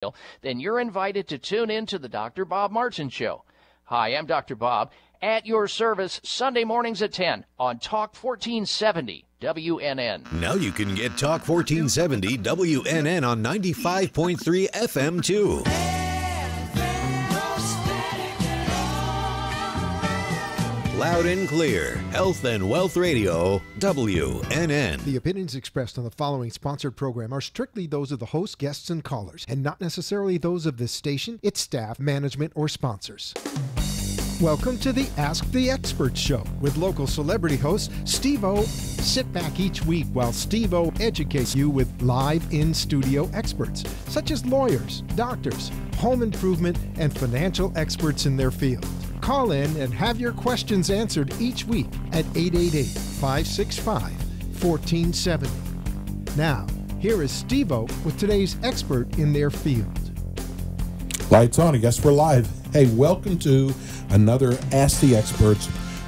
feel, then you're invited to tune in to the Dr. Bob Martin Show. Hi, I'm Dr. Bob, at your service Sunday mornings at 10 on Talk 1470 WNN. Now you can get Talk 1470 WNN on 95.3 FM too. Loud and clear, Health and Wealth Radio, WNN. The opinions expressed on the following sponsored program are strictly those of the host, guests, and callers, and not necessarily those of this station, its staff, management, or sponsors. Welcome to the Ask the Expert Show with local celebrity host Steve-O. Sit back each week while Steve-O educates you with live in-studio experts, such as lawyers, doctors, home improvement, and financial experts in their field. Call in and have your questions answered each week at 888-565-1470. Now, here is Steve-O with today's expert in their field. Lights on. I guess we're live. Hey, welcome to another Ask the Experts.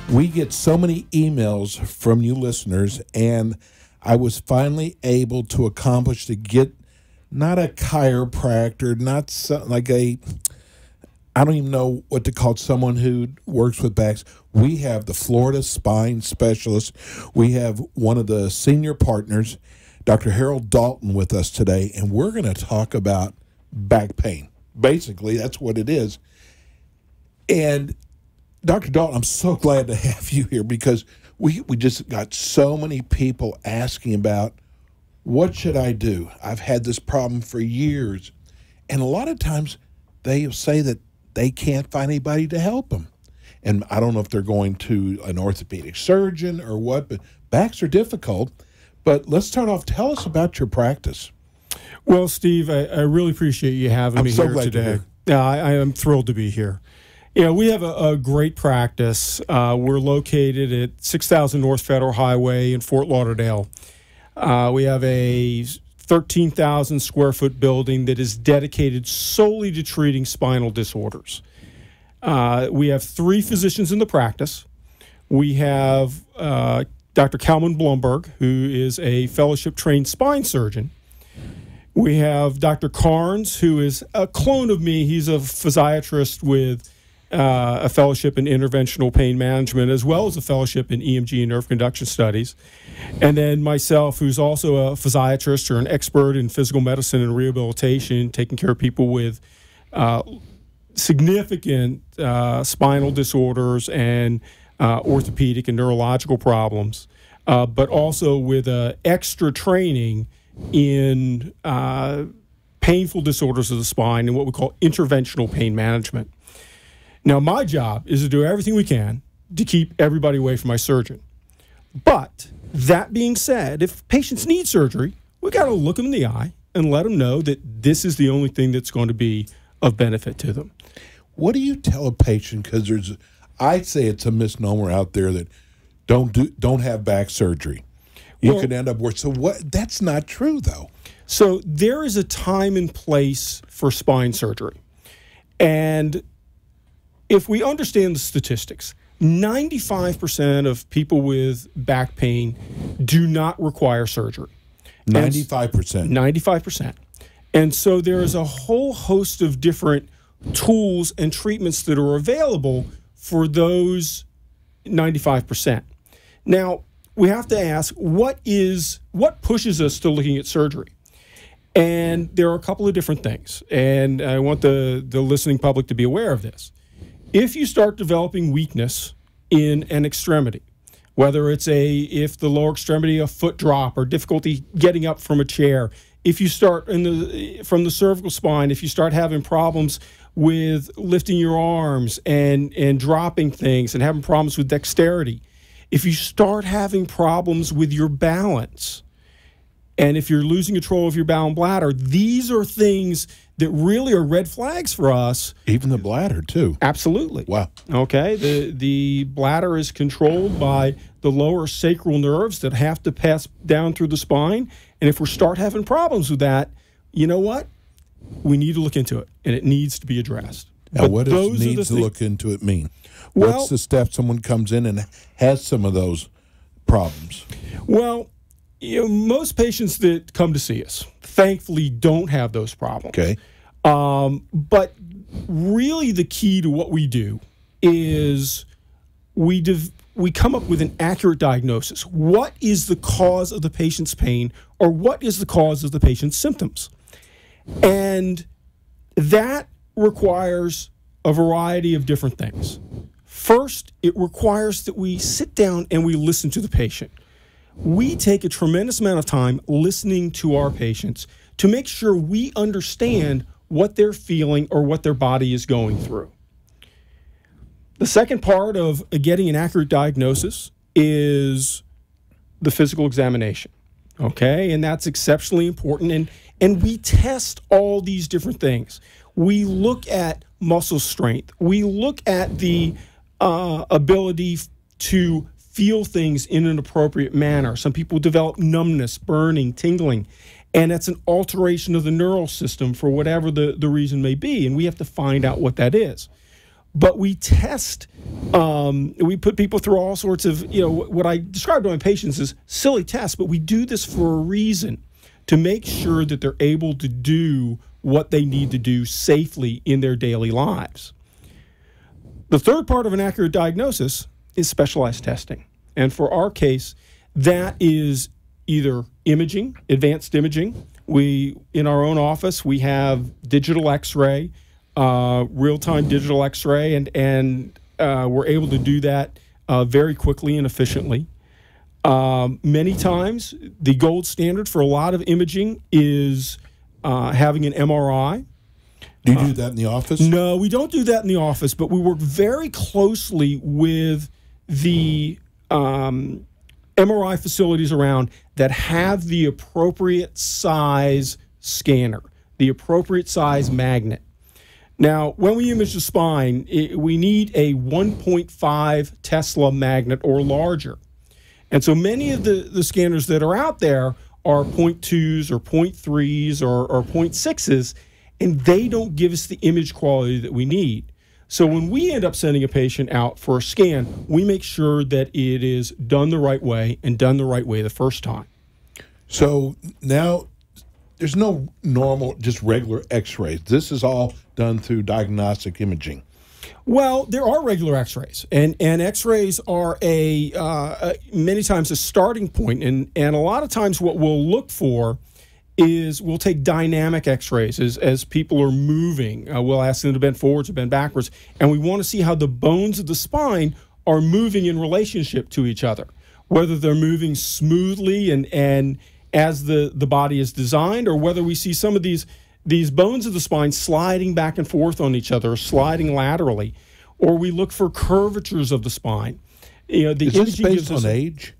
We get so many emails from you listeners, and I was finally able to accomplish to get not a chiropractor, not like a, I don't even know what to call it, someone who works with backs. We have the Florida spine specialist. We have one of the senior partners, Dr. Harold Dalton, with us today, and we're going to talk about back pain. Basically, that's what it is. And Dr. Dalton, I'm so glad to have you here because we just got so many people asking about what should I do? I've had this problem for years. And a lot of times they say that they can't find anybody to help them. And I don't know if they're going to an orthopedic surgeon or what, but backs are difficult. But let's start off. Tell us about your practice. Well, Steve, I really appreciate you having me here today. Yeah, I am thrilled to be here. You know, we have a great practice. We're located at 6000 North Federal Highway in Fort Lauderdale. We have a 13,000 square foot building that is dedicated solely to treating spinal disorders. We have 3 physicians in the practice. We have Dr. Kalman Blumberg, who is a fellowship-trained spine surgeon. We have Dr. Carnes, who is a clone of me. He's a physiatrist with a fellowship in interventional pain management, as well as a fellowship in EMG and nerve conduction studies. And then myself, who's also a physiatrist or an expert in physical medicine and rehabilitation, taking care of people with significant spinal disorders and orthopedic and neurological problems, but also with extra training in painful disorders of the spine and what we call interventional pain management. Now, my job is to do everything we can to keep everybody away from my surgeon. But that being said, if patients need surgery, we got to look them in the eye and let them know that this is the only thing that's going to be of benefit to them. What do you tell a patient? Because I'd say it's a misnomer out there that don't have back surgery. You could end up worse. So what? That's not true, though. So there is a time and place for spine surgery. And if we understand the statistics, 95% of people with back pain do not require surgery. 95%. 95%. And so there is a whole host of different tools and treatments that are available for those 95%. Now, we have to ask, what pushes us to looking at surgery? And there are a couple of different things. And I want the listening public to be aware of this. If you start developing weakness in an extremity, whether it's if the lower extremity, a foot drop or difficulty getting up from a chair, if you start from the cervical spine, if you start having problems with lifting your arms and dropping things and having problems with dexterity, if you start having problems with your balance, and if you're losing control of your bowel and bladder, these are things that really are red flags for us. Even the bladder, too. Absolutely. Wow. Okay. The bladder is controlled by the lower sacral nerves that have to pass down through the spine. And if we start having problems with that, you know what? We need to look into it, and it needs to be addressed. Now, what does needs to look into it mean? Well, what's the step someone comes in and has some of those problems? Well, most patients that come to see us, thankfully, don't have those problems. Okay. But really the key to what we do is we come up with an accurate diagnosis. What is the cause of the patient's pain, or what is the cause of the patient's symptoms? And that requires a variety of different things. First, it requires that we sit down and we listen to the patient. We take a tremendous amount of time listening to our patients to make sure we understand what they're feeling or what their body is going through. The second part of getting an accurate diagnosis is the physical examination, okay? And that's exceptionally important, and we test all these different things. We look at muscle strength. We look at the ability to feel things in an appropriate manner. Some people develop numbness, burning, tingling, and that's an alteration of the neural system for whatever the reason may be, and we have to find out what that is. But we test, we put people through all sorts of, what I describe to my patients as silly tests, but we do this for a reason, to make sure that they're able to do what they need to do safely in their daily lives. The third part of an accurate diagnosis is specialized testing. And for our case, that is either imaging, advanced imaging. In our own office, we have digital X-ray, real-time digital X-ray, and we're able to do that very quickly and efficiently. Many times, the gold standard for a lot of imaging is having an MRI. Do you do that in the office? No, we don't do that in the office, but we work very closely with the MRI facilities around that have the appropriate size scanner, the appropriate size magnet. Now, when we image the spine, we need a 1.5 Tesla magnet or larger. And so many of the scanners that are out there are 0.2s or 0.3s or 0.6s, and they don't give us the image quality that we need. So when we end up sending a patient out for a scan, we make sure that it is done the right way and done the right way the first time. So now there's no normal, just regular X-rays. This is all done through diagnostic imaging. Well, there are regular X-rays, and X-rays are many times a starting point, and a lot of times what we'll look for is we'll take dynamic X-rays as people are moving. We'll ask them to bend forwards or bend backwards, and we want to see how the bones of the spine are moving in relationship to each other, whether they're moving smoothly and as the body is designed, or whether we see some of these bones of the spine sliding back and forth on each other, or sliding laterally, or we look for curvatures of the spine. Is this based on age?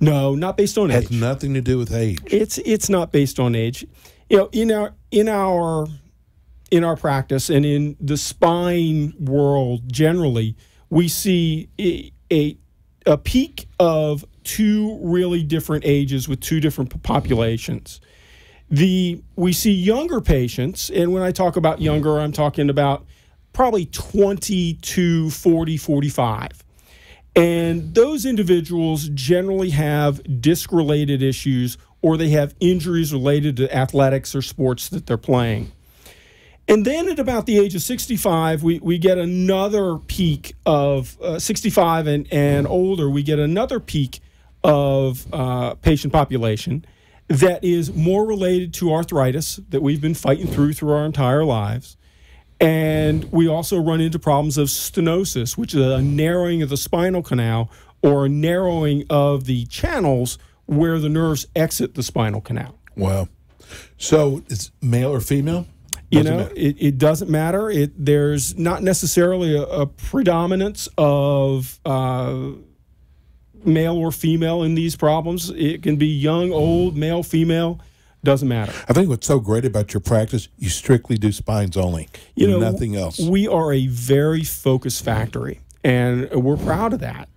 No, not based on age. Has nothing to do with age. It's not based on age. In our practice and in the spine world generally, we see a peak of two really different ages with two different populations. We see younger patients, and when I talk about younger, I'm talking about probably 20 to 40, 45. And those individuals generally have disc-related issues, or they have injuries related to athletics or sports that they're playing. And then at about the age of 65, we get another peak of 65 and older, we get another peak of patient population that is more related to arthritis that we've been fighting through our entire lives. And we also run into problems of stenosis, which is a narrowing of the spinal canal or a narrowing of the channels where the nerves exit the spinal canal. Wow. So it's male or female? It doesn't matter. There's not necessarily a predominance of male or female in these problems. It can be young, old, male, female. Doesn't matter. I think what's so great about your practice, you strictly do spines only, nothing else. We are a very focused factory, and we're proud of that.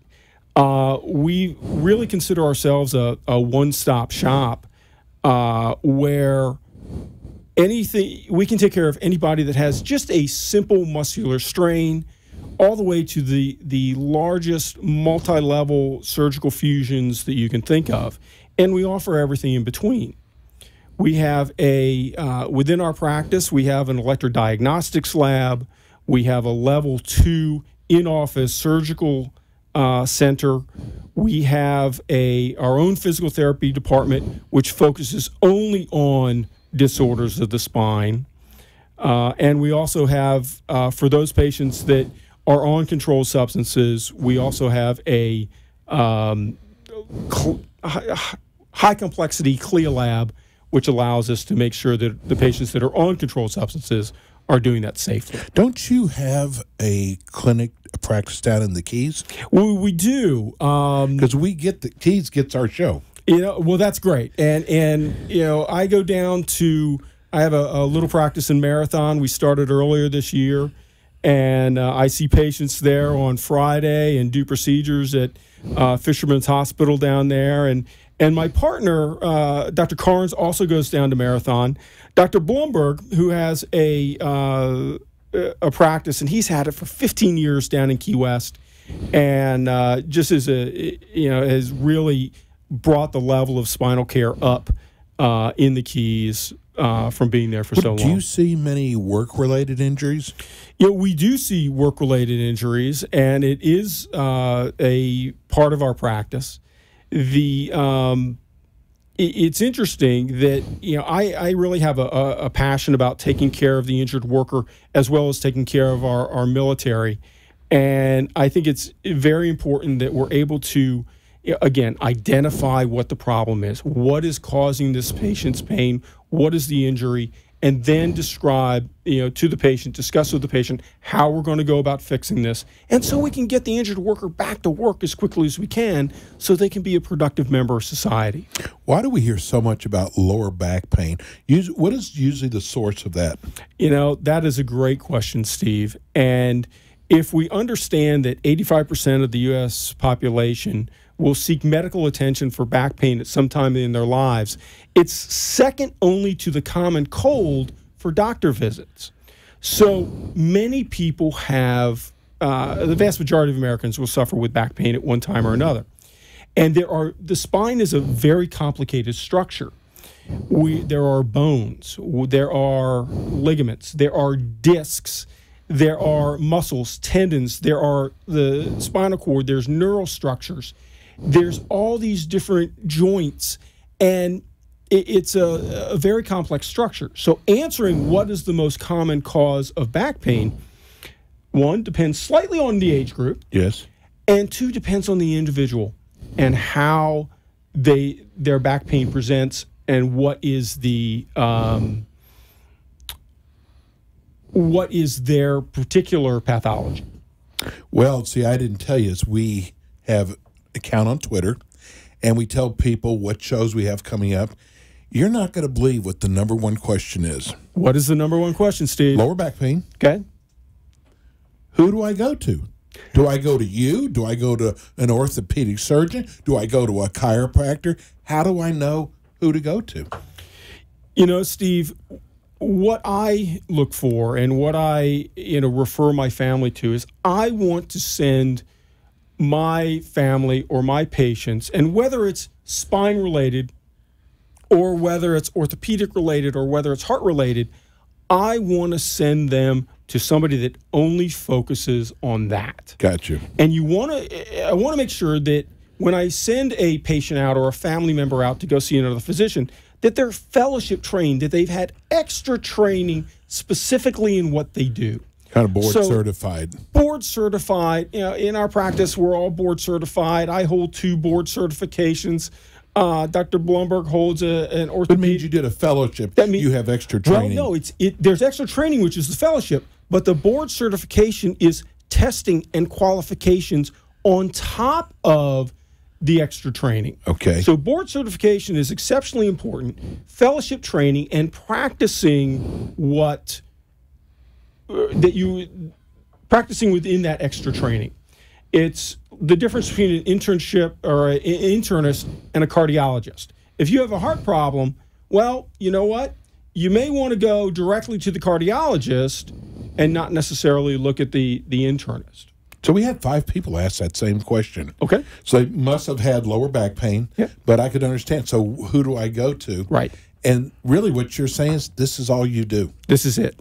We really consider ourselves a one-stop shop where we can take care of anybody that has just a simple muscular strain, all the way to the largest multi-level surgical fusions that you can think of, and we offer everything in between. We have within our practice, we have an electrodiagnostics lab. We have a level 2 in-office surgical center. We have our own physical therapy department, which focuses only on disorders of the spine. And we also have, for those patients that are on controlled substances, we also have a high complexity CLIA lab, which allows us to make sure that the patients that are on controlled substances are doing that safely. Don't you have a clinic, a practice down in the Keys? Well, we do. Because the Keys gets our show. Well, that's great. And I go down to, I have a little practice in Marathon. We started earlier this year. And I see patients there on Friday and do procedures at Fisherman's Hospital down there. And my partner, Dr. Carnes, also goes down to Marathon. Dr. Blumberg, who has a practice, and he's had it for 15 years down in Key West, and just has really brought the level of spinal care up in the Keys from being there for so long. Do you see many work-related injuries? We do see work-related injuries, and it is a part of our practice. It's interesting that I really have a passion about taking care of the injured worker as well as taking care of our military, and I think it's very important that we're able to, again, identify what the problem is, what is causing this patient's pain, what is the injury, and then describe, to the patient, discuss with the patient how we're going to go about fixing this, and so we can get the injured worker back to work as quickly as we can so they can be a productive member of society. Why do we hear so much about lower back pain? What is usually the source of that? That is a great question, Steve. And if we understand that 85% of the U.S. population will seek medical attention for back pain at some time in their lives, it's second only to the common cold for doctor visits. So many people have, the vast majority of Americans will suffer with back pain at one time or another. And the spine is a very complicated structure. There are bones, there are ligaments, there are discs, there are muscles, tendons, there are the spinal cord, there's neural structures. There's all these different joints, and it's a very complex structure. So answering what is the most common cause of back pain, one, depends slightly on the age group. Yes. And two, depends on the individual and how their back pain presents and what is their particular pathology. Well, see, I didn't tell you is we have account on Twitter, and we tell people what shows we have coming up. You're not going to believe what the number one question is. What is the number one question, Steve? Lower back pain. Okay. Who do I go to? Do I go to you? Do I go to an orthopedic surgeon? Do I go to a chiropractor? How do I know who to go to? Steve, what I look for and what I refer my family to is I want to send my family or my patients, and whether it's spine related or whether it's orthopedic related or whether it's heart related, I want to send them to somebody that only focuses on that. Gotcha. And I want to make sure that when I send a patient out or a family member out to go see another physician, that they're fellowship trained, that they've had extra training specifically in what they do. Kind of board certified. Board certified. In our practice, we're all board certified. I hold 2 board certifications. Dr. Blumberg holds an orthopedic. That means you did a fellowship. That means you have extra training. Well, no, there's extra training, which is the fellowship, but the board certification is testing and qualifications on top of the extra training. Okay. So board certification is exceptionally important. Fellowship training and practicing practicing within that extra training. It's the difference between an internship or an internist and a cardiologist. If you have a heart problem, well, you know what? You may want to go directly to the cardiologist and not necessarily look at the internist. So we had 5 people ask that same question. Okay. So they must have had lower back pain, but I could understand. So who do I go to? Right. And really what you're saying is this is all you do. This is it.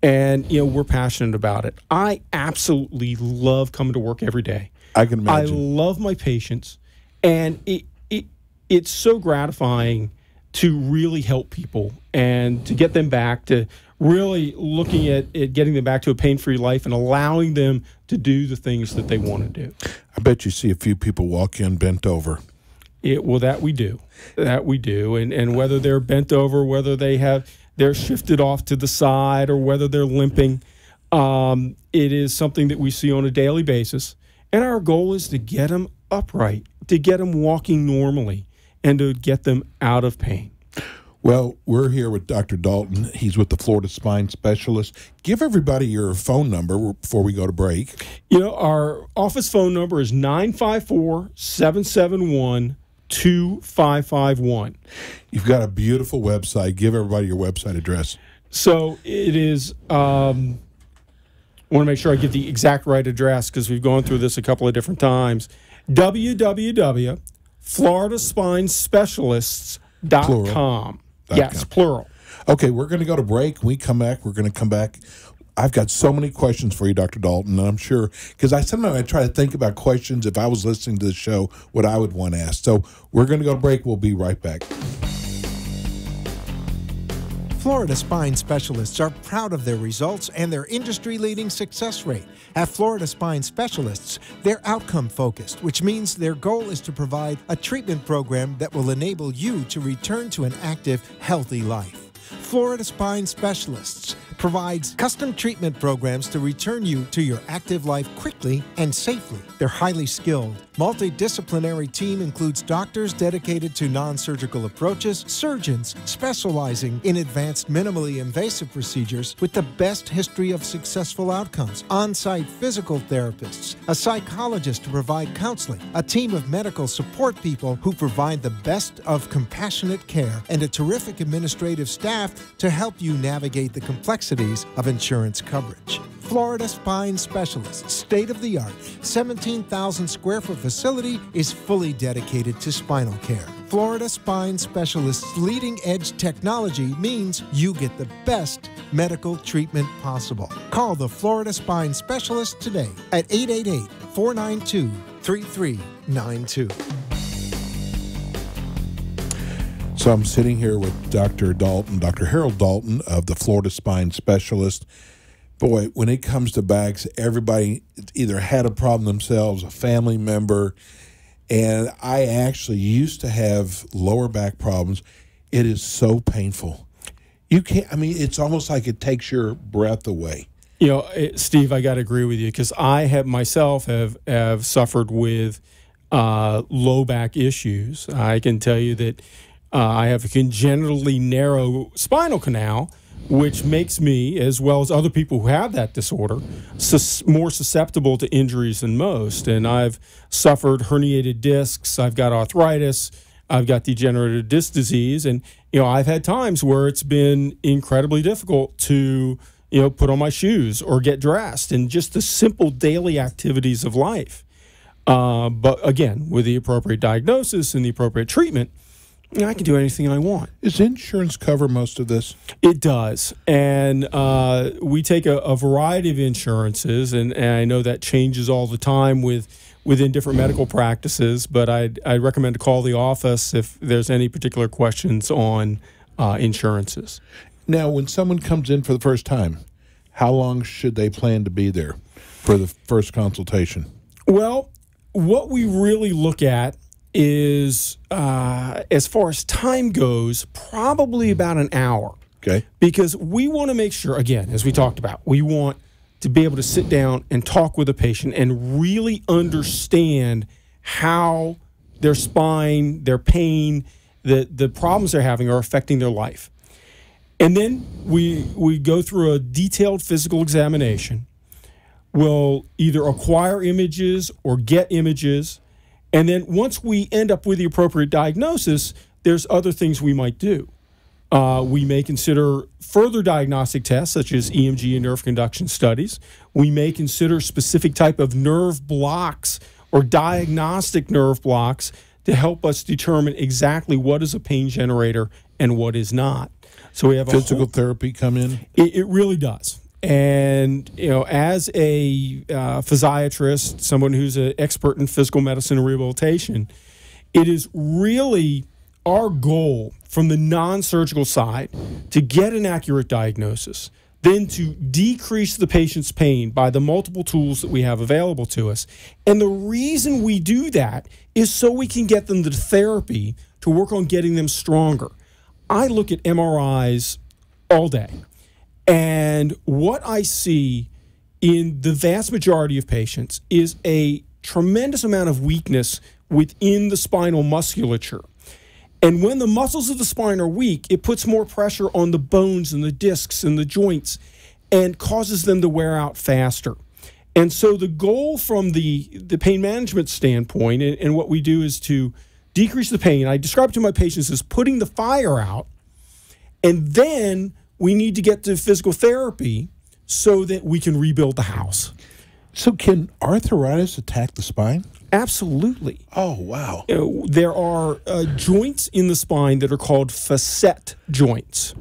And, we're passionate about it. I absolutely love coming to work every day. I can imagine. I love my patients. And it's so gratifying to really help people and to get them back to really looking at getting them back to a pain-free life and allowing them to do the things that they want to do. I bet you see a few people walk in bent over. Well, that we do. And whether they're bent over, whether they're shifted off to the side, or whether they're limping, it is something that we see on a daily basis. And our goal is to get them upright, to get them walking normally, and to get them out of pain. Well, we're here with Dr. Dalton. He's with the Florida Spine Specialist. Give everybody your phone number before we go to break. Our office phone number is 954-771-2551. You've got a beautiful website. Give everybody your website address. So it is, I want to make sure I get the exact right address because we've gone through this a couple of different times. www.floridaspinespecialists.com. Yes, plural. Okay, we're going to go to break. When we come back, I've got so many questions for you, Dr. Dalton, and I'm sure, because sometimes I try to think about questions, if I was listening to the show, what I would want asked. So we're going to go to break. We'll be right back. Florida Spine Specialists are proud of their results and their industry-leading success rate. At Florida Spine Specialists, they're outcome-focused, which means their goal is to provide a treatment program that will enable you to return to an active, healthy life. Florida Spine Specialists provides custom treatment programs to return you to your active life quickly and safely. Their highly skilled, multidisciplinary team includes doctors dedicated to non-surgical approaches, surgeons specializing in advanced minimally invasive procedures with the best history of successful outcomes, on-site physical therapists, a psychologist to provide counseling, a team of medical support people who provide the best of compassionate care, and a terrific administrative staff to help you navigate the complexities of insurance coverage. Florida Spine Specialists' state-of-the-art 17,000 square foot facility is fully dedicated to spinal care. Florida Spine Specialists' leading-edge technology means you get the best medical treatment possible. Call the Florida Spine Specialist today at 888-492-3392. So I'm sitting here with Dr. Dalton, Dr. Harold Dalton of the Florida Spine Specialist. Boy, when it comes to backs, everybody either had a problem themselves, a family member, and I actually used to have lower back problems. It is so painful. You can't, it's almost like it takes your breath away. Steve, I got to agree with you because I have myself have suffered with low back issues. I can tell you that I have a congenitally narrow spinal canal, which makes me, as well as other people who have that disorder, more susceptible to injuries than most. And I've suffered herniated discs, I've got arthritis, I've got degenerative disc disease, and I've had times where it's been incredibly difficult to put on my shoes or get dressed, and just the simple daily activities of life. But again, with the appropriate diagnosis and the appropriate treatment, I can do anything I want. Does insurance cover most of this? It does. And we take a variety of insurances, and I know that changes all the time within different medical practices, but I'd recommend to call the office if there's any particular questions on insurances. Now, when someone comes in for the first time, how long should they plan to be there for the first consultation? Well, what we really look at is, as far as time goes, probably about an hour. Okay. Because we want to make sure, again, as we talked about, we want to be able to sit down and talk with a patient and really understand how their spine, their pain, the problems they're having are affecting their life. And then we go through a detailed physical examination. We'll either acquire images or get images. And then once we end up with the appropriate diagnosis, there's other things we might do. We may consider further diagnostic tests, such as EMG and nerve conduction studies. We may consider specific type of nerve blocks or diagnostic nerve blocks to help us determine exactly what is a pain generator and what is not. So we have Physical therapy come in? It really does. And, as a physiatrist, someone who's an expert in physical medicine and rehabilitation, it is really our goal from the non-surgical side to get an accurate diagnosis, then to decrease the patient's pain by the multiple tools that we have available to us. And the reason we do that is so we can get them the therapy to work on getting them stronger. I look at MRIs all day, and what I see in the vast majority of patients is a tremendous amount of weakness within the spinal musculature. And when the muscles of the spine are weak, it puts more pressure on the bones and the discs and the joints and causes them to wear out faster. And so the goal from the pain management standpoint, and what we do is to decrease the pain. I describe it to my patients as putting the fire out, and then we need to get to physical therapy so that we can rebuild the house. So can arthritis attack the spine? Absolutely. Oh, wow. There are joints in the spine that are called facet joints.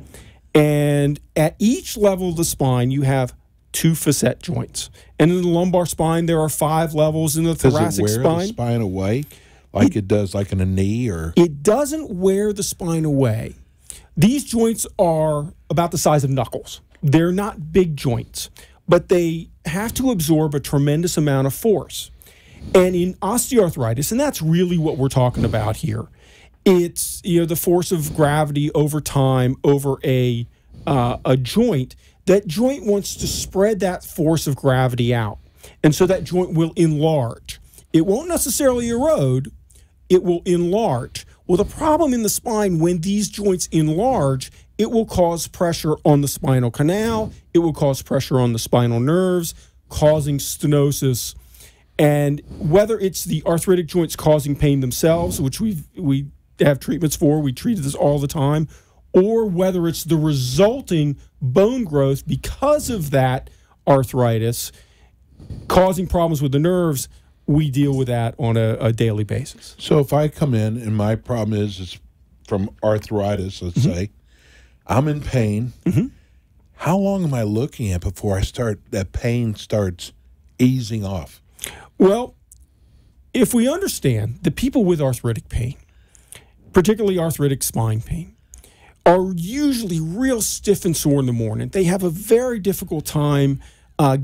And at each level of the spine, you have 2 facet joints. And in the lumbar spine, there are 5 levels. In the thoracic spine. Does it wear the spine away like it does like in a knee? Or it doesn't wear the spine away. These joints are about the size of knuckles. They're not big joints, but they have to absorb a tremendous amount of force. And in osteoarthritis, and that's really what we're talking about here, it's the force of gravity over time over a joint. That joint wants to spread that force of gravity out, and so that joint will enlarge. It won't necessarily erode; it will enlarge. Well, the problem in the spine, when these joints enlarge, it will cause pressure on the spinal canal. It will cause pressure on the spinal nerves, causing stenosis. And whether it's the arthritic joints causing pain themselves, which we have treatments for, we treat this all the time, or whether it's the resulting bone growth because of that arthritis causing problems with the nerves, we deal with that on a daily basis. So if I come in and my problem is from arthritis, let's say, I'm in pain, how long am I looking at before that pain starts easing off? Well, if we understand that people with arthritic pain, particularly arthritic spine pain, are usually real stiff and sore in the morning. They have a very difficult time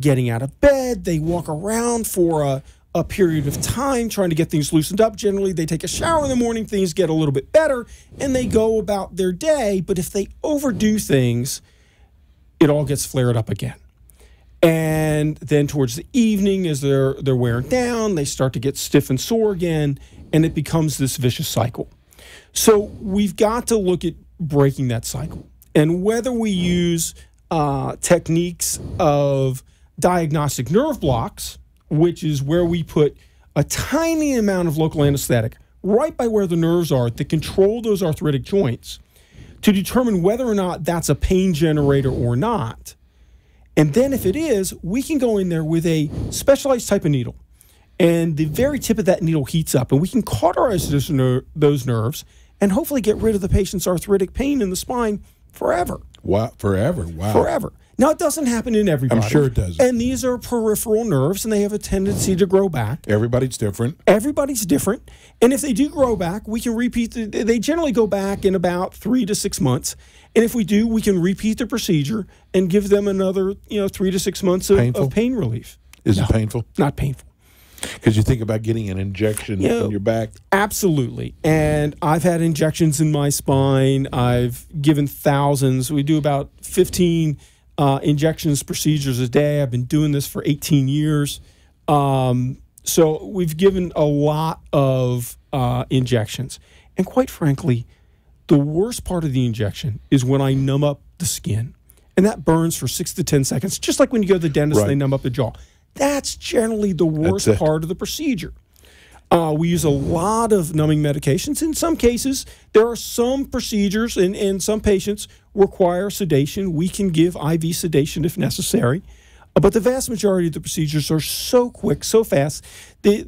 getting out of bed. They walk around for a period of time trying to get things loosened up. Generally, they take a shower in the morning, things get a little bit better, and they go about their day. But if they overdo things, it all gets flared up again. And then towards the evening, as they're wearing down, they start to get stiff and sore again, and it becomes this vicious cycle. So we've got to look at breaking that cycle. And whether we use techniques of diagnostic nerve blocks, which is where we put a tiny amount of local anesthetic right by where the nerves are that control those arthritic joints to determine whether or not that's a pain generator or not. And then if it is, we can go in there with a specialized type of needle. And the very tip of that needle heats up, and we can cauterize those nerves and hopefully get rid of the patient's arthritic pain in the spine forever. Wow, forever, wow. Forever. Now, it doesn't happen in everybody. I'm sure it doesn't. And these are peripheral nerves, and they have a tendency to grow back. Everybody's different. Everybody's different. And if they do grow back, we can repeat. They generally go back in about 3 to 6 months. And if we do, we can repeat the procedure and give them another 3 to 6 months of pain relief. Is it painful? Not painful. Because you think about getting an injection in your back. Absolutely. And I've had injections in my spine. I've given thousands. We do about 15 injections, procedures a day. I've been doing this for 18 years. So we've given a lot of injections. And quite frankly, the worst part of the injection is when I numb up the skin. And that burns for 6 to 10 seconds, just like when you go to the dentist and they numb up the jaw. That's generally the worst part of the procedure. We use a lot of numbing medications. In some cases, there are some procedures and some patients require sedation. We can give IV sedation if necessary. But the vast majority of the procedures are so quick, so fast, they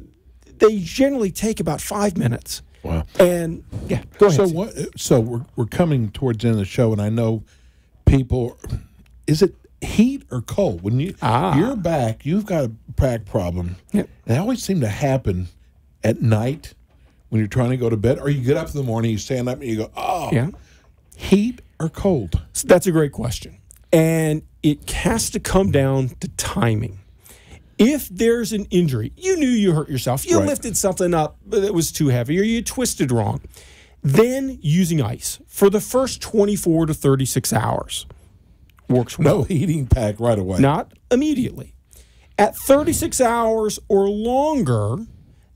generally take about 5 minutes. Wow. And yeah, go ahead. So Steve. what? So we're coming towards the end of the show, and I know people. Is it heat or cold? When you're back, you've got a back problem. Yep. And it always seem to happen at night when you're trying to go to bed, or you get up in the morning, you stand up, and you go, "Oh, Yeah. heat or cold?" So that's a great question. And it has to come down to timing. If there's an injury, you knew you hurt yourself, you Right. lifted something up that was too heavy, or you twisted wrong, then using ice for the first 24 to 36 hours works well. No heating pack right away. Not immediately. At 36 hours or longer,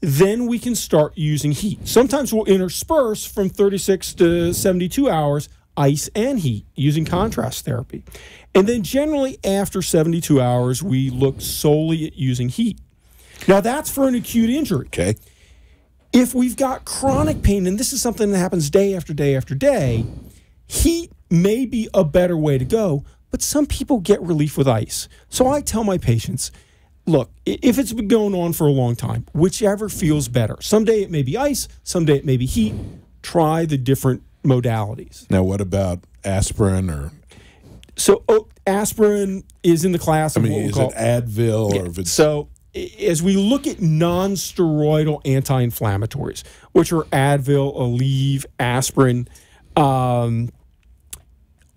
then we can start using heat. Sometimes we'll intersperse from 36 to 72 hours ice and heat using contrast therapy. And then generally after 72 hours, we look solely at using heat. Now that's for an acute injury. Okay. If we've got chronic pain, and this is something that happens day after day after day, heat may be a better way to go, but some people get relief with ice. So I tell my patients, look, if it's been going on for a long time, whichever feels better. Someday it may be ice, someday it may be heat. Try the different modalities. Now, what about aspirin or? So aspirin is in the class of what we Is call it Advil or if it's So as we look at non-steroidal anti-inflammatories, which are Advil, Aleve, aspirin,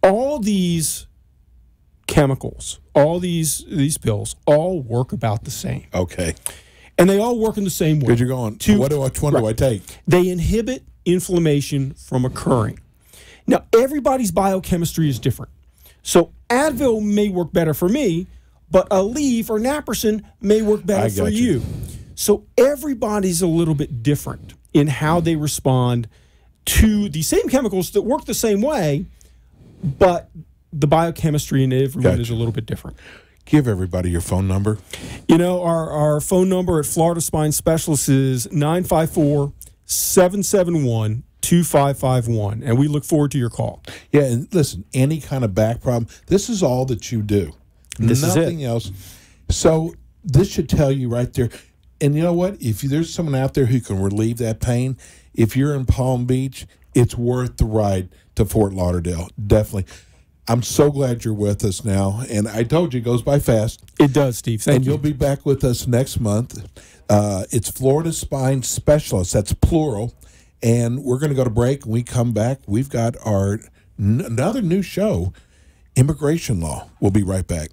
all these chemicals, all these pills, all work about the same. okay? And they all work in the same way. Because you're going. Which one do I take? They inhibit inflammation from occurring. Now, everybody's biochemistry is different. So Advil may work better for me, but Aleve or Naproxen may work better for you. So everybody's a little bit different in how they respond to the same chemicals that work the same way, but the biochemistry in everyone is a little bit different. Give everybody your phone number. You know, our phone number at Florida Spine Specialists is 954-771-2551, and we look forward to your call. Yeah, and listen, any kind of back problem, this is all that you do. This is it. Nothing else. So this should tell you right there. And you know what? If there's someone out there who can relieve that pain, if you're in Palm Beach, it's worth the ride to Fort Lauderdale. Definitely. I'm so glad you're with us now. And I told you, it goes by fast. It does, Steve. Thank you. You'll be back with us next month. It's Florida Spine Specialists. That's plural. And we're going to go to break. When we come back, we've got our another new show, Immigration Law. We'll be right back.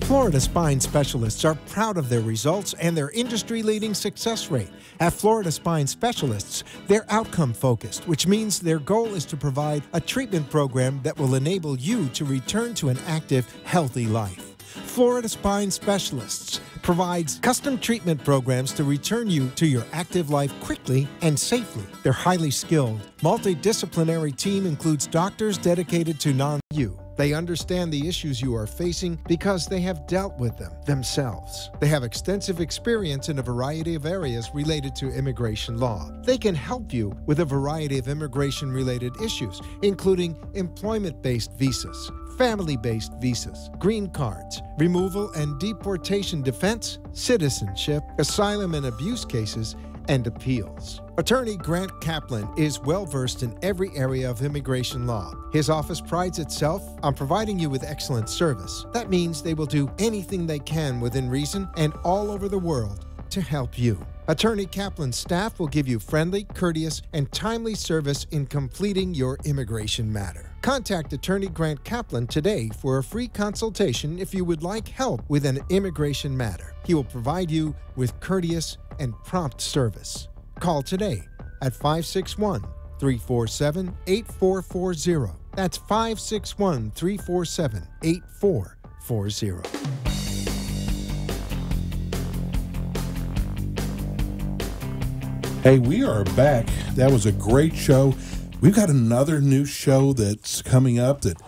Florida Spine Specialists are proud of their results and their industry-leading success rate. At Florida Spine Specialists, they're outcome-focused, which means their goal is to provide a treatment program that will enable you to return to an active, healthy life. Florida Spine Specialists provides custom treatment programs to return you to your active life quickly and safely. Their highly skilled, multidisciplinary team includes doctors dedicated to non-you. They understand the issues you are facing because they have dealt with them themselves. They have extensive experience in a variety of areas related to immigration law. They can help you with a variety of immigration-related issues, including employment-based visas, family-based visas, green cards, removal and deportation defense, citizenship, asylum and abuse cases, and appeals. Attorney Grant Kaplan is well-versed in every area of immigration law. His office prides itself on providing you with excellent service. That means they will do anything they can within reason and all over the world to help you. Attorney Kaplan's staff will give you friendly, courteous, and timely service in completing your immigration matter. Contact Attorney Grant Kaplan today for a free consultation if you would like help with an immigration matter. He will provide you with courteous and prompt service. Call today at 561-347-8440. That's 561-347-8440. Hey, we are back. That was a great show. We've got another new show that's coming up, that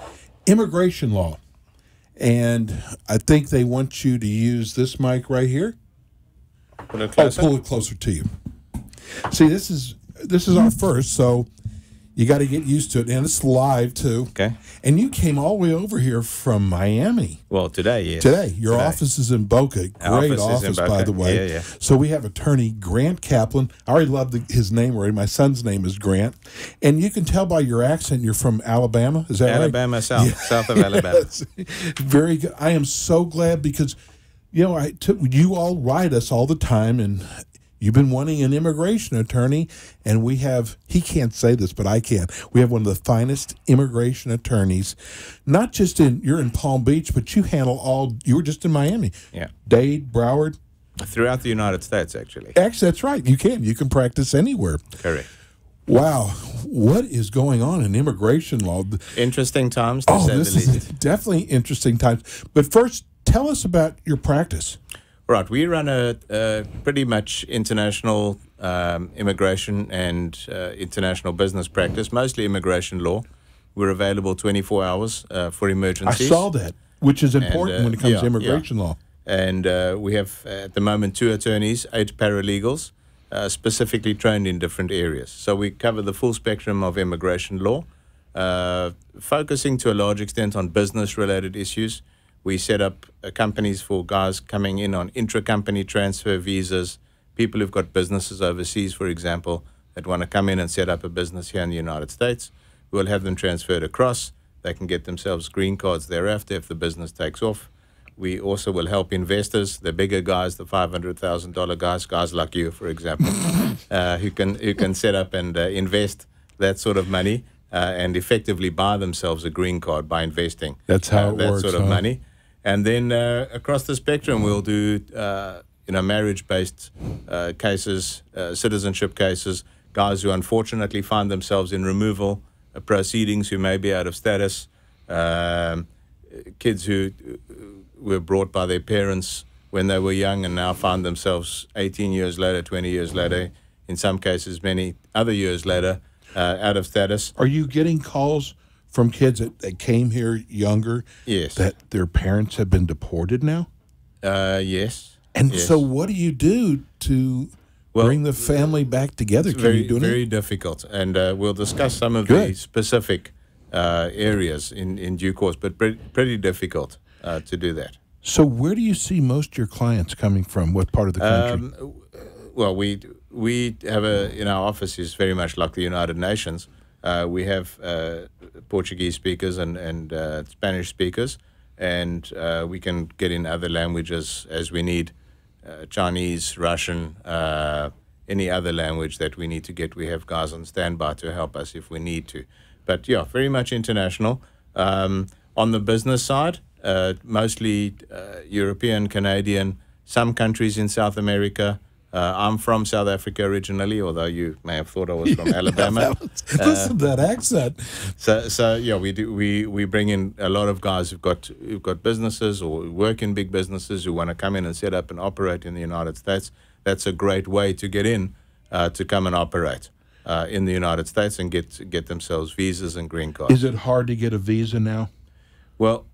immigration law. And I think they want you to use this mic right here. Pull it closer to you. See, this is our first, so You got to get used to it, and it's live too. Okay. And you came all the way over here from Miami. Well, today, yes. Today, your office is in Boca. Our Great office is in office, by Boca. the way. Yeah, yeah. So we have attorney Grant Kaplan. I already love his name already. My son's name is Grant, and you can tell by your accent you're from Alabama. Is that right? Alabama, south of Alabama. Yes. Very good. I am so glad because, you know, you all write us all the time, and you've been wanting an immigration attorney, and we have, he can't say this, but I can. We have one of the finest immigration attorneys, not just you're in Palm Beach, but you handle you were just in Miami. Yeah. Dade, Broward. Throughout the United States, actually. Actually, that's right. You can practice anywhere. Correct. Wow. What is going on in immigration law? Interesting times, to say the this least. is definitely interesting times. But first, tell us about your practice. Right, we run a pretty much international immigration and international business practice, mostly immigration law. We're available 24 hours for I emergencies. saw that, which is important when it comes to yeah, immigration law. And we have, at the moment, 2 attorneys, 8 paralegals, specifically trained in different areas. So we cover the full spectrum of immigration law, focusing to a large extent on business-related issues. We set up companies for guys coming in on intra-company transfer visas, people who've got businesses overseas, for example, that want to come in and set up a business here in the United States. We'll have them transferred across. They can get themselves green cards thereafter if the business takes off. We also will help investors, the bigger guys, the $500,000 guys like you, for example, who can set up and invest that sort of money and effectively buy themselves a green card by investing. That's how it that works, sort of money. And then across the spectrum, we'll do marriage-based cases, citizenship cases, guys who unfortunately find themselves in removal proceedings, who may be out of status, kids who were brought by their parents when they were young and now find themselves 18 years later, 20 years later, in some cases many other years later, out of status. Are you getting calls from kids that came here younger? Yes. That their parents have been deported now? Yes. And yes. so what do you do to bring the family back together? It's Can very, you do very it? difficult. And we'll discuss some of the Good. specific areas in due course, but pretty difficult to do that. So where do you see most of your clients coming from? What part of the country? Well, we have our office is very much like the United Nations. We have Portuguese speakers and Spanish speakers, and we can get in other languages as we need, Chinese, Russian, any other language that we need to get. We have guys on standby to help us if we need to. But yeah, very much international. On the business side, mostly European, Canadian, some countries in South America. I'm from South Africa originally, although you may have thought I was from Alabama. Listen to that accent. So yeah, we do. We bring in a lot of guys who've got businesses or work in big businesses who want to come in and set up and operate in the United States. That's a great way to get in to come and operate in the United States and get themselves visas and green cards. Is it hard to get a visa now? Well,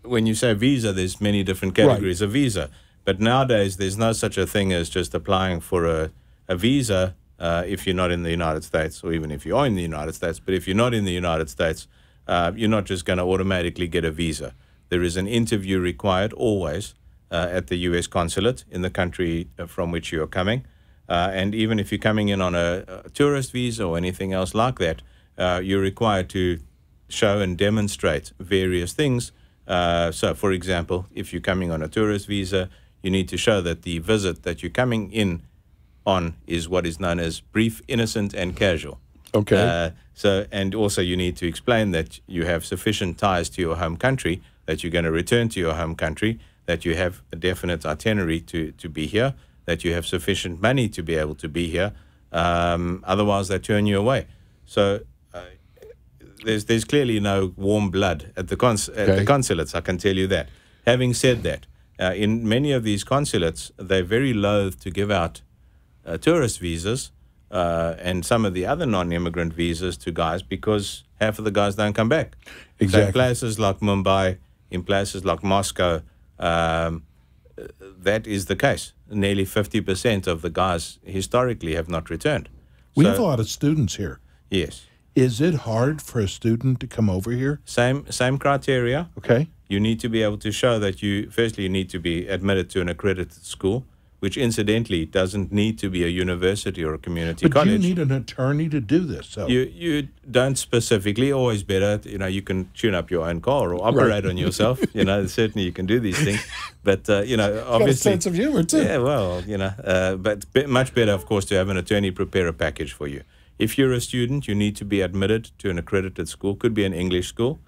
when you say visa, there's many different categories of visa. But nowadays, there's no such a thing as just applying for a visa if you're not in the United States, or even if you are in the United States. But if you're not in the United States, you're not just going to automatically get a visa. There is an interview required always at the U.S. consulate in the country from which you are coming. And even if you're coming in on a tourist visa or anything else like that, you're required to show and demonstrate various things. So, for example, if you're coming on a tourist visa, you need to show that the visit that you're coming in on is what is known as brief, innocent, and casual. Okay. And also you need to explain that you have sufficient ties to your home country, that you're going to return to your home country, that you have a definite itinerary to be here, that you have sufficient money to be able to be here. Otherwise, they turn you away. So there's clearly no warm blood at the consulates, I can tell you that. Having said that, in many of these consulates, they're very loath to give out tourist visas and some of the other non-immigrant visas to guys because half of the guys don't come back. Exactly. So in places like Mumbai, in places like Moscow, that is the case. Nearly 50% of the guys historically have not returned. We have a lot of students here. Yes. Is it hard for a student to come over here? Same criteria. Okay. You need to be able to show that you need to be admitted to an accredited school, which incidentally doesn't need to be a university or a community college. But you need an attorney to do this. So. You don't specifically. Always better, you can tune up your own car or operate on yourself. Certainly you can do these things. But, obviously. Got a sense of humor, too. Yeah, well, but much better, of course, to have an attorney prepare a package for you. If you're a student, you need to be admitted to an accredited school. Could be an English school.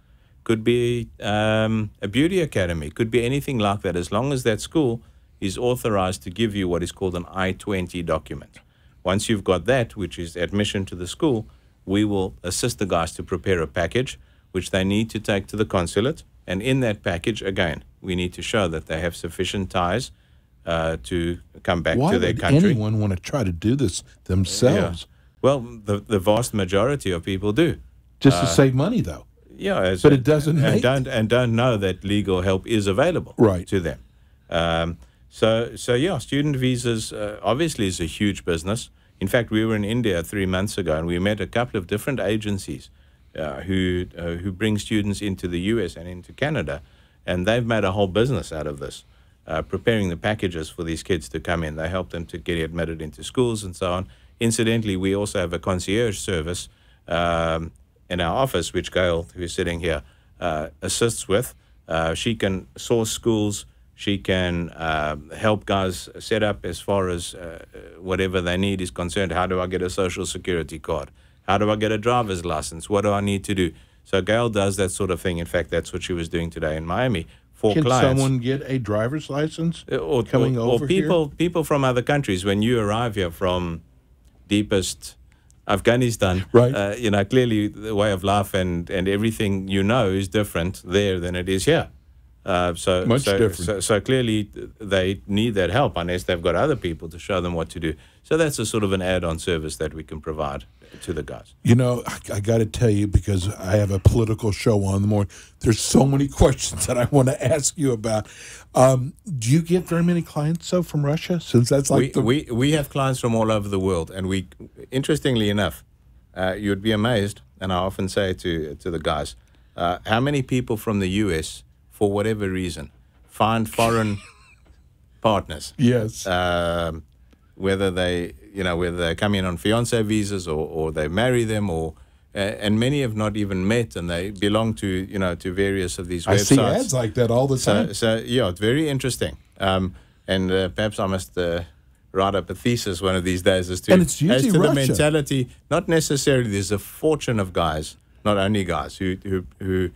Could be a beauty academy. Could be anything like that, as long as that school is authorized to give you what is called an I-20 document. Once you've got that, which is admission to the school, we will assist the guys to prepare a package, which they need to take to the consulate. And in that package, again, we need to show that they have sufficient ties to come back to their country. Why would anyone want to try to do this themselves? Yeah. Well, the vast majority of people do. Just to save money, though. Yeah, but it doesn't make... don't know that legal help is available to them. So student visas obviously is a huge business. In fact, we were in India 3 months ago, and we met a couple of different agencies who bring students into the US and into Canada, and they've made a whole business out of this, preparing the packages for these kids to come in. They help them to get admitted into schools and so on. Incidentally, we also have a concierge service in our office, which Gail, who's sitting here, assists with. She can source schools. She can help guys set up as far as whatever they need is concerned. How do I get a social security card? How do I get a driver's license? What do I need to do? So Gail does that sort of thing. In fact, that's what she was doing today in Miami for clients. Can someone get a driver's license or people from other countries? When you arrive here from deepest Afghanistan, clearly the way of life and everything is different there than it is here. Much different. So clearly they need that help unless they've got other people to show them what to do. So that's a sort of an add-on service that we can provide to the guys. I got to tell you, because I have a political show on in the morning, there's so many questions that I want to ask you about. Do you get very many clients from Russia? Since that's like we have clients from all over the world, and we, interestingly enough, you'd be amazed, and I often say to the guys, how many people from the US, for whatever reason, find foreign partners. Yes. Whether they come in on fiancé visas or they marry them, and many have not even met, and they belong to various of these websites. I see ads like that all the time. So it's very interesting. And perhaps I must write up a thesis one of these days as to the mentality. Not necessarily. There's a fortune of guys, not only guys who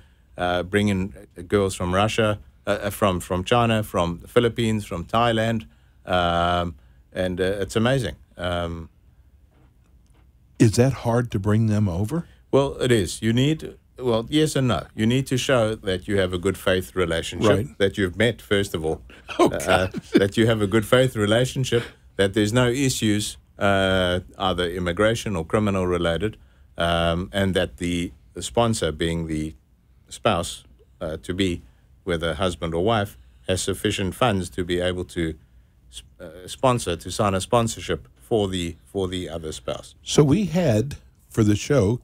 bring in girls from Russia, from China, from the Philippines, from Thailand, and it's amazing. Is that hard to bring them over? Well, it is. Yes and no. You need to show that you have a good faith relationship, that you've met, first of all, that you have a good faith relationship, that there's no issues, either immigration or criminal related, and that the sponsor, being the spouse to be, whether husband or wife, has sufficient funds to be able to sign a sponsorship for the other spouse. So we had, for the show,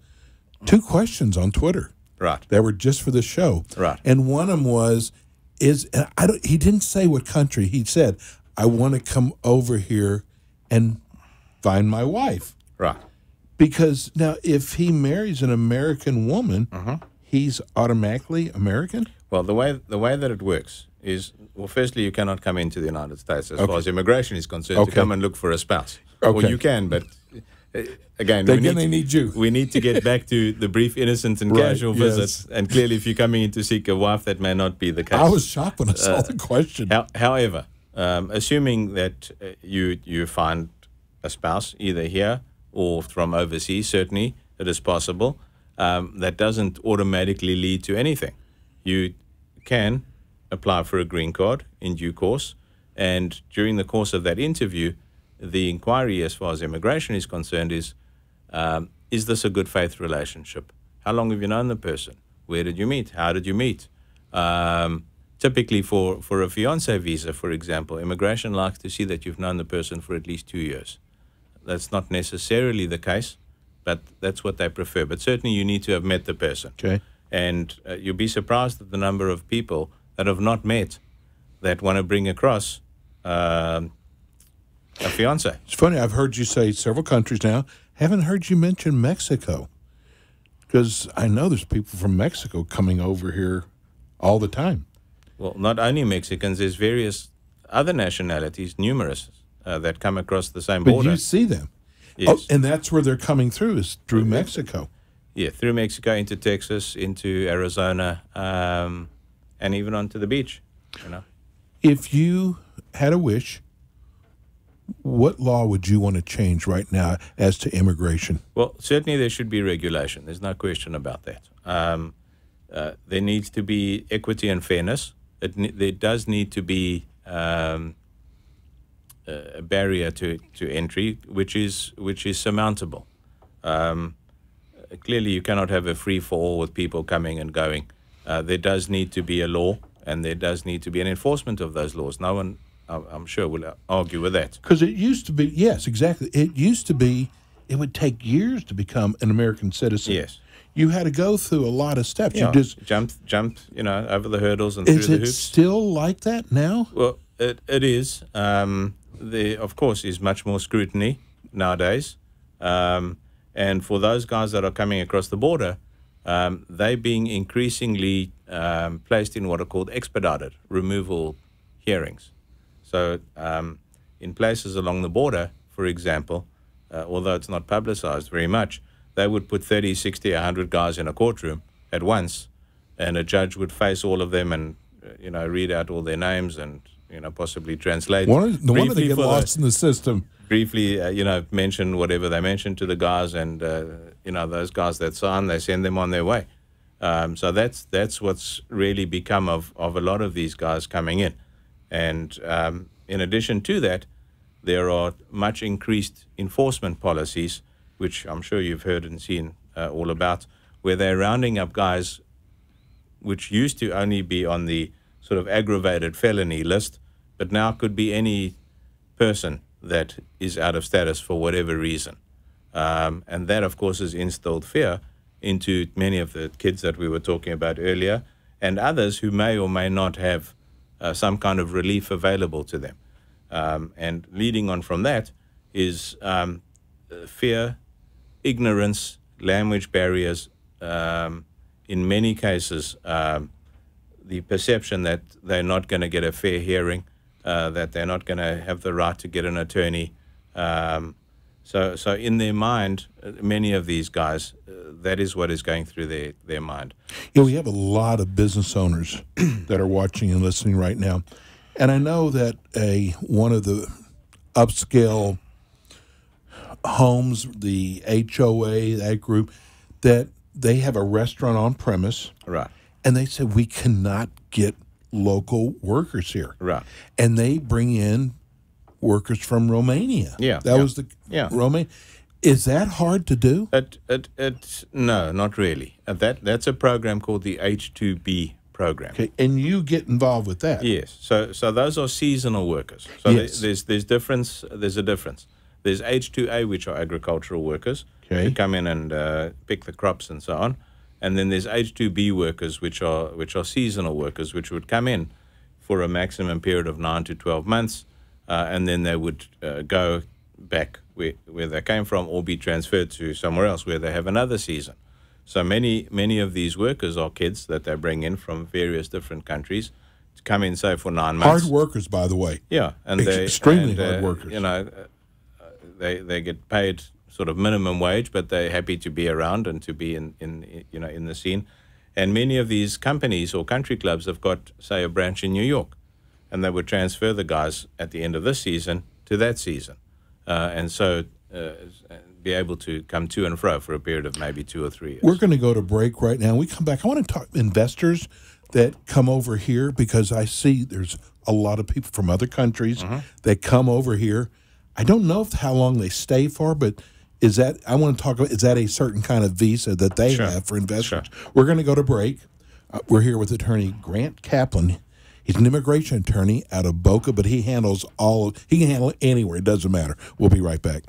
2 questions on Twitter. Right. That were just for the show. Right. And one of them was, he didn't say what country. He said, I want to come over here and find my wife. Right. Because now if he marries an American woman, he's automatically American? Well, the way that it works is, firstly, you cannot come into the United States as far as immigration is concerned to come and look for a spouse. Or you can, but again, they need you. We need to get back to the brief, innocent, and casual visits. And clearly, if you're coming in to seek a wife, that may not be the case. I was shocked when I saw the question. However, assuming that you find a spouse either here or from overseas, certainly it is possible. That doesn't automatically lead to anything. You can apply for a green card in due course, and during the course of that interview, the inquiry as far as immigration is concerned is this a good faith relationship? How long have you known the person? Where did you meet? How did you meet? Typically for a fiancé visa, for example, immigration likes to see that you've known the person for at least 2 years. That's not necessarily the case but that's what they prefer. But certainly you need to have met the person. Okay. And you'll be surprised at the number of people that have not met that want to bring across a fiance. It's funny, I've heard you say several countries now. Haven't heard you mention Mexico. Because I know there's people from Mexico coming over here all the time. Well, not only Mexicans, there's various other nationalities, numerous, that come across the same But border. you see them. Yes. Oh, and that's where they're coming through, is through Mexico. Yeah, through Mexico into Texas, into Arizona, and even onto the beach, you know. If you had a wish, what law would you want to change right now as to immigration? Well, certainly there should be regulation. There's no question about that. There needs to be equity and fairness. There does need to be a barrier to entry, which is surmountable. Clearly, you cannot have a free-for-all with people coming and going. There does need to be a law, and there does need to be an enforcement of those laws. No one, I'm sure, will argue with that. Because it used to be, yes, exactly. It used to be, it would take years to become an American citizen. Yes. You had to go through a lot of steps. Yeah, You just jumped, you know, over the hurdles and through Is the it hoops. still like that now? Well, it is. There, of course, is much more scrutiny nowadays. And for those guys that are coming across the border, they're being increasingly placed in what are called expedited removal hearings. So in places along the border, for example, although it's not publicized very much, they would put 30, 60, 100 guys in a courtroom at once, and a judge would face all of them and, you know, read out all their names and, you know, possibly translate. No wonder they briefly get for lost in the system. briefly, you know, mention whatever they mention to the guys, and you know, those guys that sign, they send them on their way. So that's what's really become of a lot of these guys coming in. And in addition to that, there are much increased enforcement policies, which I'm sure you've heard and seen all about, where they're rounding up guys which used to only be on the sort of aggravated felony list, but now could be any person that is out of status for whatever reason. And that, of course, has instilled fear into many of the kids that we were talking about earlier, and others who may or may not have some kind of relief available to them. And leading on from that is fear, ignorance, language barriers, in many cases, the perception that they're not going to get a fair hearing, that they're not going to have the right to get an attorney. So in their mind, many of these guys, that is what is going through their mind. You know, we have a lot of business owners that are watching and listening right now. And I know that one of the upscale homes, the HOA, that group, that they have a restaurant on premise. Right. And they said, we cannot get local workers here. Right. And they bring in workers from Romania. Yeah. That was the Romania. Is that hard to do? No, not really. That's a program called the H2B program. Okay, and you get involved with that. Yes. So those are seasonal workers. So Yes. there's a difference. There's H2A, which are agricultural workers Okay. who come in and pick the crops and so on. And then there's H2B workers, which are seasonal workers, which would come in for a maximum period of 9 to 12 months, and then they would go back where they came from or be transferred to somewhere else where they have another season. So many of these workers are kids that they bring in from various different countries to come in, say, for 9 months. Hard workers, by the way. Yeah, and they Extremely hard workers. You know, they get paid sort of minimum wage, but they're happy to be around and to be in the scene. And many of these companies or country clubs have got, say, a branch in New York, and they would transfer the guys at the end of this season to that season, and so be able to come to and fro for a period of maybe 2 or 3 years. We're going to go to break right now. We come back. I want to talk investors that come over here, because I see there's a lot of people from other countries that come over here. I don't know how long they stay for, but I want to talk about, is that a certain kind of visa that they have for investors? Sure. We're going to go to break. We're here with attorney Grant Kaplan. He's an immigration attorney out of Boca, but he can handle it anywhere. It doesn't matter. We'll be right back.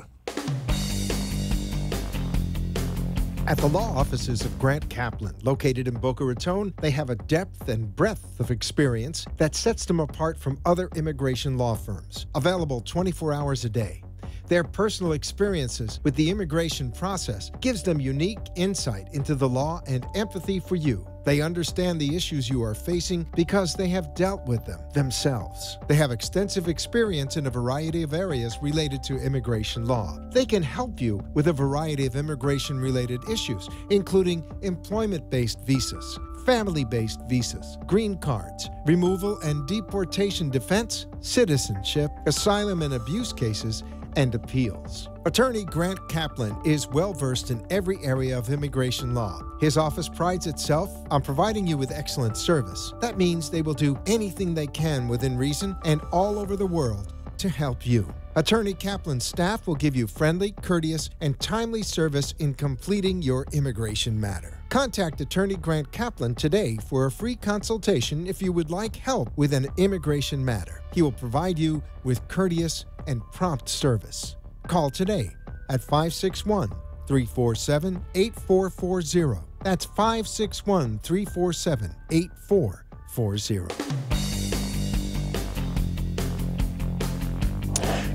At the law offices of Grant Kaplan, located in Boca Raton, they have a depth and breadth of experience that sets them apart from other immigration law firms, available 24 hours a day. Their personal experiences with the immigration process gives them unique insight into the law and empathy for you. They understand the issues you are facing because they have dealt with them themselves. They have extensive experience in a variety of areas related to immigration law. They can help you with a variety of immigration-related issues, including employment-based visas, family-based visas, green cards, removal and deportation defense, citizenship, asylum and abuse cases, and appeals. Attorney Grant Kaplan is well-versed in every area of immigration law. His office prides itself on providing you with excellent service. That means they will do anything they can within reason and all over the world to help you. Attorney Kaplan's staff will give you friendly, courteous, and timely service in completing your immigration matter. Contact Attorney Grant Kaplan today for a free consultation if you would like help with an immigration matter. He will provide you with courteous and prompt service. Call today at 561-347-8440. That's 561-347-8440.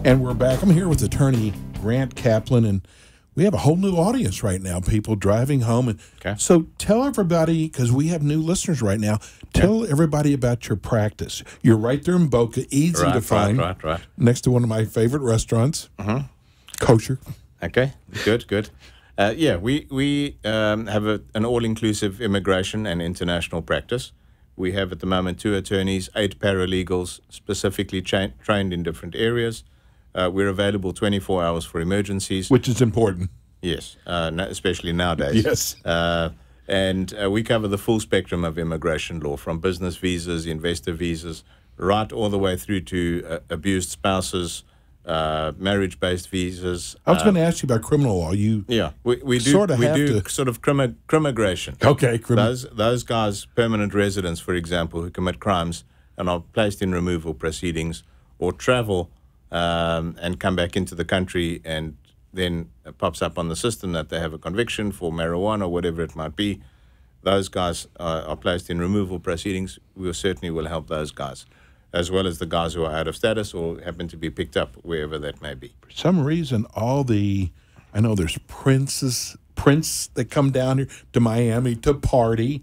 And we're back. I'm here with attorney Grant Kaplan, and we have a whole new audience right now, people driving home. And so tell everybody, because we have new listeners right now, tell everybody about your practice. You're right there in Boca, easy to find. Right. Next to one of my favorite restaurants, kosher. Okay, good. We have an all-inclusive immigration and international practice. We have at the moment 2 attorneys, 8 paralegals, specifically trained in different areas. We're available 24 hours for emergencies. Which is important. Yes, especially nowadays. Yes. And we cover the full spectrum of immigration law, from business visas, investor visas, right all the way through to abused spouses, marriage-based visas. I was going to ask you about criminal law. We do sort of crimmigration. Okay, those guys, permanent residents, for example, who commit crimes and are placed in removal proceedings or travel and come back into the country, and then it pops up on the system that they have a conviction for marijuana or whatever it might be. Those guys are placed in removal proceedings. We certainly will help those guys, as well as the guys who are out of status or happen to be picked up wherever that may be. For some reason, I know there's prince that come down here to Miami to party,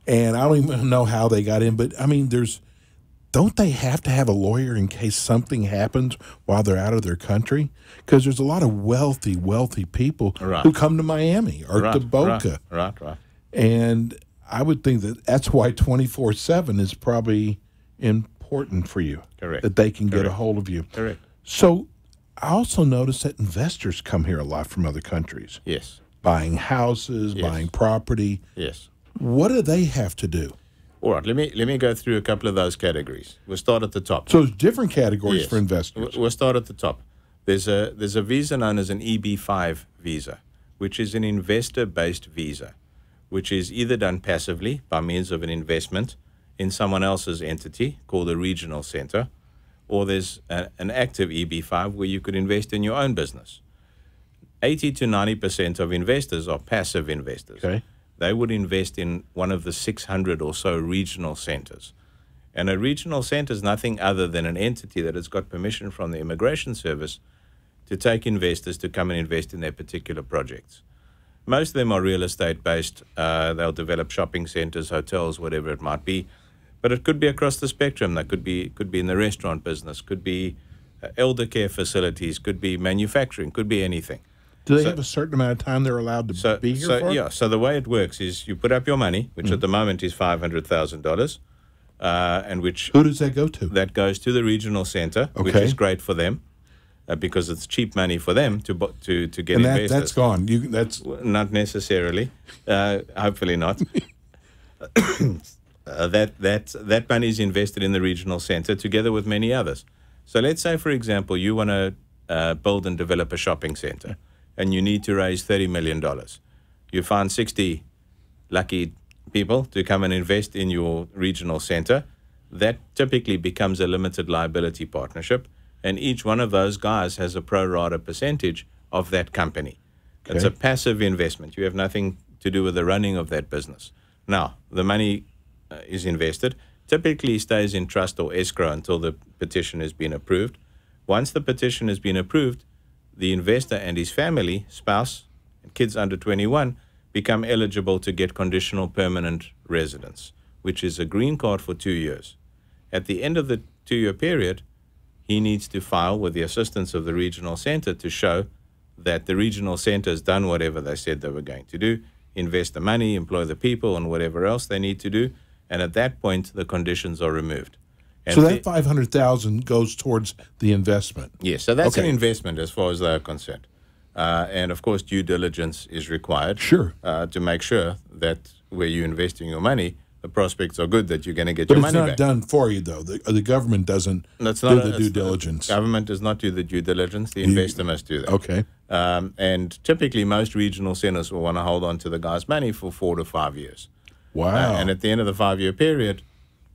and I don't even know how they got in, but I mean, don't they have to have a lawyer in case something happens while they're out of their country? Because there's a lot of wealthy people who come to Miami or to Boca. Right. And I would think that's why 24/7 is probably important for you. Correct. That they can get a hold of you. Correct. So I also noticed that investors come here a lot from other countries. Yes. Buying houses, buying property. Yes. What do they have to do? All right, let me go through a couple of those categories. We'll start at the top. So there's different categories for investors. We'll start at the top. There's a visa known as an EB-5 visa, which is an investor-based visa, which is either done passively by means of an investment in someone else's entity called a regional center, or there's an active EB-5 where you could invest in your own business. 80 to 90% of investors are passive investors. Okay. They would invest in one of the 600 or so regional centers. And a regional center is nothing other than an entity that has got permission from the Immigration Service to take investors to come and invest in their particular projects. Most of them are real estate based. They'll develop shopping centers, hotels, whatever it might be. But it could be across the spectrum. That could be in the restaurant business, could be elder care facilities, could be manufacturing, could be anything. Do they have a certain amount of time they're allowed to be here for? Yeah, so the way it works is you put up your money, which at the moment is $500,000, and which... Who does that go to? That goes to the regional center, which is great for them, because it's cheap money for them to get investors. That's gone. Not necessarily. Hopefully not. That money is invested in the regional center together with many others. So let's say, for example, you want to build and develop a shopping center, and you need to raise $30 million. You find 60 lucky people to come and invest in your regional center. That typically becomes a limited liability partnership, and each one of those guys has a pro rata percentage of that company. It's a passive investment. You have nothing to do with the running of that business. Now, the money is invested, typically stays in trust or escrow until the petition has been approved. Once the petition has been approved, the investor and his family, spouse, and kids under 21 become eligible to get conditional permanent residence, which is a green card for 2 years. At the end of the 2-year period, he needs to file with the assistance of the regional center to show that the regional center has done whatever they said they were going to do, invest the money, employ the people, and whatever else they need to do. And at that point, the conditions are removed. And so that $500,000 goes towards the investment. Yes, so that's an investment as far as they are concerned. And of course, due diligence is required. Sure. To make sure that where you're investing your money, the prospects are good that you're going to get your money back. But it's not done for you, though. The government doesn't do the due diligence. Government does not do the due diligence. The investor must do that. Okay. And typically, most regional centers will want to hold on to the guy's money for 4 to 5 years. Wow. And at the end of the 5-year period,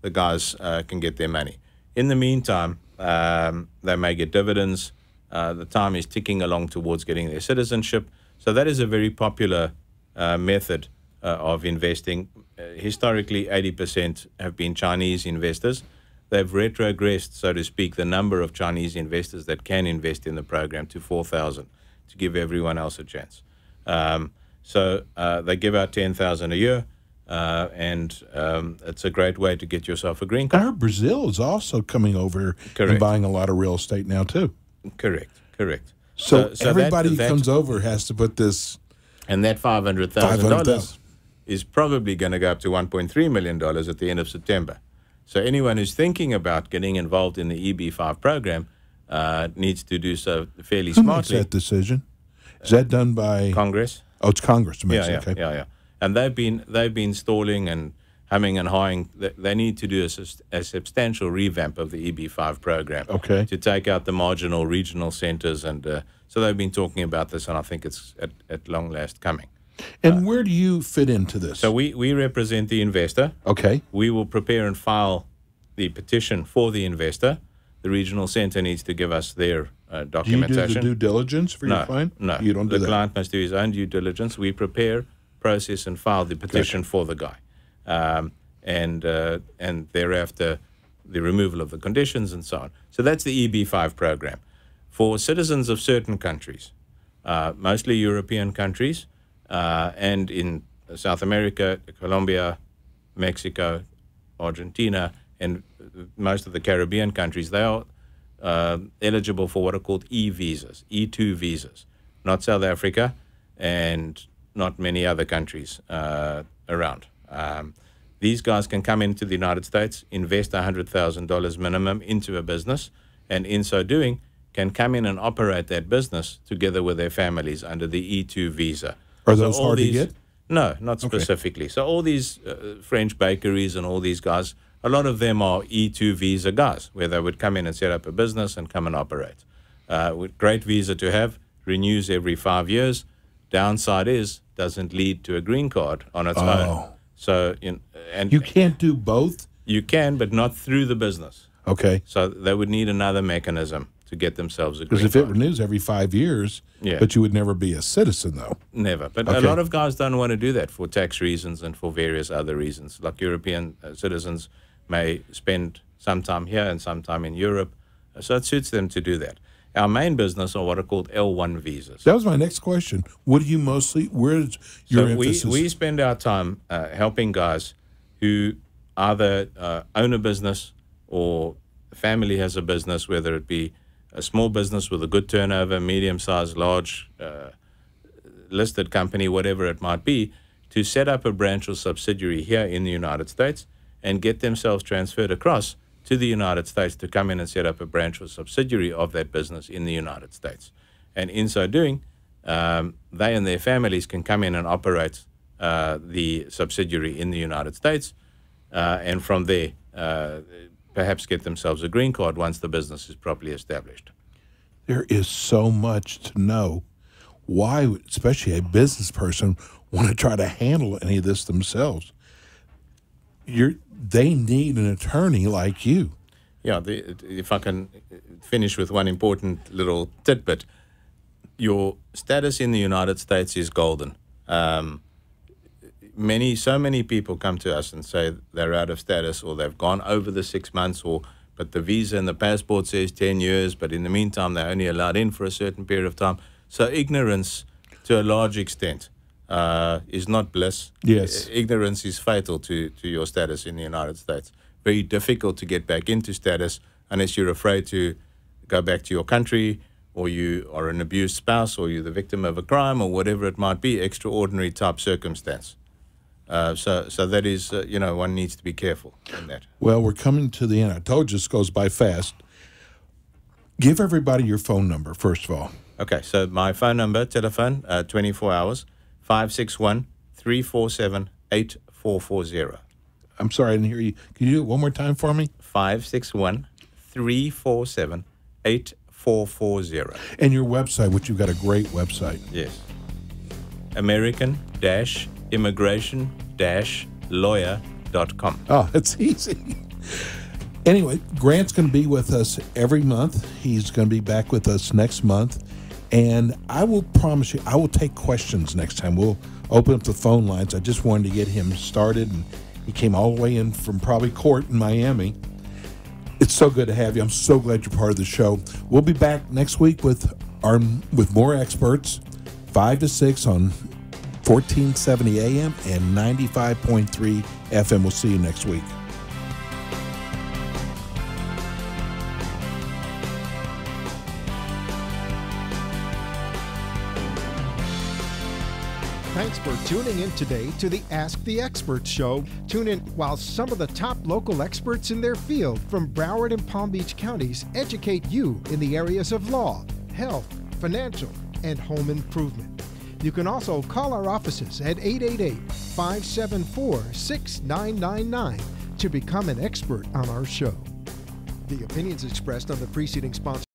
the guys can get their money. In the meantime, they may get dividends. The time is ticking along towards getting their citizenship. So that is a very popular method of investing. Historically, 80% have been Chinese investors. They've retrogressed, so to speak, the number of Chinese investors that can invest in the program to 4,000 to give everyone else a chance. So they give out 10,000 a year. And it's a great way to get yourself a green card. I heard Brazil is also coming over and buying a lot of real estate now, too. Correct. So everybody who comes over has to put this... And that $500,000 is probably going to go up to $1.3 million at the end of September. So anyone who's thinking about getting involved in the EB5 program needs to do so fairly smartly. Who makes that decision? Is that done by... Congress. Oh, it's Congress. Yeah. And they've been stalling and humming and hawing. They need to do a substantial revamp of the EB5 program to take out the marginal regional centers. And so they've been talking about this, and I think it's at long last coming. And where do you fit into this? So we represent the investor. Okay. We will prepare and file the petition for the investor. The regional center needs to give us their documentation. Do you do the due diligence for your client? No. You don't do that? The client must do his own due diligence. We prepare, process, and file the petition for the guy. And thereafter, the removal of the conditions and so on. So that's the EB5 program. For citizens of certain countries, mostly European countries, and in South America, Colombia, Mexico, Argentina, and most of the Caribbean countries, they are eligible for what are called E-visas, E2 visas. Not South Africa and not many other countries around. These guys can come into the United States, invest $100,000 minimum into a business, and in so doing, can come in and operate that business together with their families under the E2 visa. Are those hard to get? No, not specifically. So all these French bakeries and all these guys, a lot of them are E2 visa guys, where they would come in and set up a business and come and operate. Great visa to have, renews every 5 years. Downside is, doesn't lead to a green card on its own. So, and you can't do both? You can, but not through the business. Okay. So they would need another mechanism to get themselves a green card. Because if it renews every 5 years, but you would never be a citizen, though. Never. But a lot of guys don't want to do that for tax reasons and for various other reasons. Like European citizens may spend some time here and some time in Europe. So it suits them to do that. Our main business are what are called L1 visas. That was my next question. What do you mostly, where's your emphasis? We spend our time helping guys who either own a business or a family has a business, whether it be a small business with a good turnover, medium-sized, large, listed company, whatever it might be, to set up a branch or subsidiary here in the United States and get themselves transferred across to the United States to come in and set up a branch or subsidiary of that business in the United States. And in so doing, they and their families can come in and operate the subsidiary in the United States, and from there, perhaps get themselves a green card once the business is properly established. There is so much to know. Why would, especially a business person, want to try to handle any of this themselves? They need an attorney like you. Yeah, if I can finish with one important little tidbit. your status in the United States is golden. So many people come to us and say they're out of status, or they've gone over the 6 months, but the visa and the passport says 10 years, but in the meantime, they're only allowed in for a certain period of time. So ignorance, to a large extent, is not bliss. Yes. Ignorance is fatal to your status in the United States. Very difficult to get back into status unless you're afraid to go back to your country, or you are an abused spouse, or you're the victim of a crime, or whatever it might be, extraordinary type circumstance. So that is, one needs to be careful in that. Well, we're coming to the end. I told you this goes by fast. Give everybody your phone number, first of all. Okay, so my phone number, telephone, 24 hours, 561-347-8440. I'm sorry, I didn't hear you. Can you do it one more time for me? 561-347-8440. And your website, which you've got a great website. Yes. American-immigration-lawyer.com. Oh, it's easy. Anyway, Grant's going to be with us every month. He's going to be back with us next month. And I will promise you, I will take questions next time. We'll open up the phone lines. I just wanted to get him started, and he came all the way in from probably court in Miami. It's so good to have you. I'm so glad you're part of the show. We'll be back next week with more experts, 5 to 6 on 1470 AM and 95.3 FM. We'll see you next week. Thanks for tuning in today to the Ask the Experts show. Tune in while some of the top local experts in their field from Broward and Palm Beach counties educate you in the areas of law, health, financial, and home improvement. You can also call our offices at 888-574-6999 to become an expert on our show. The opinions expressed on the preceding sponsor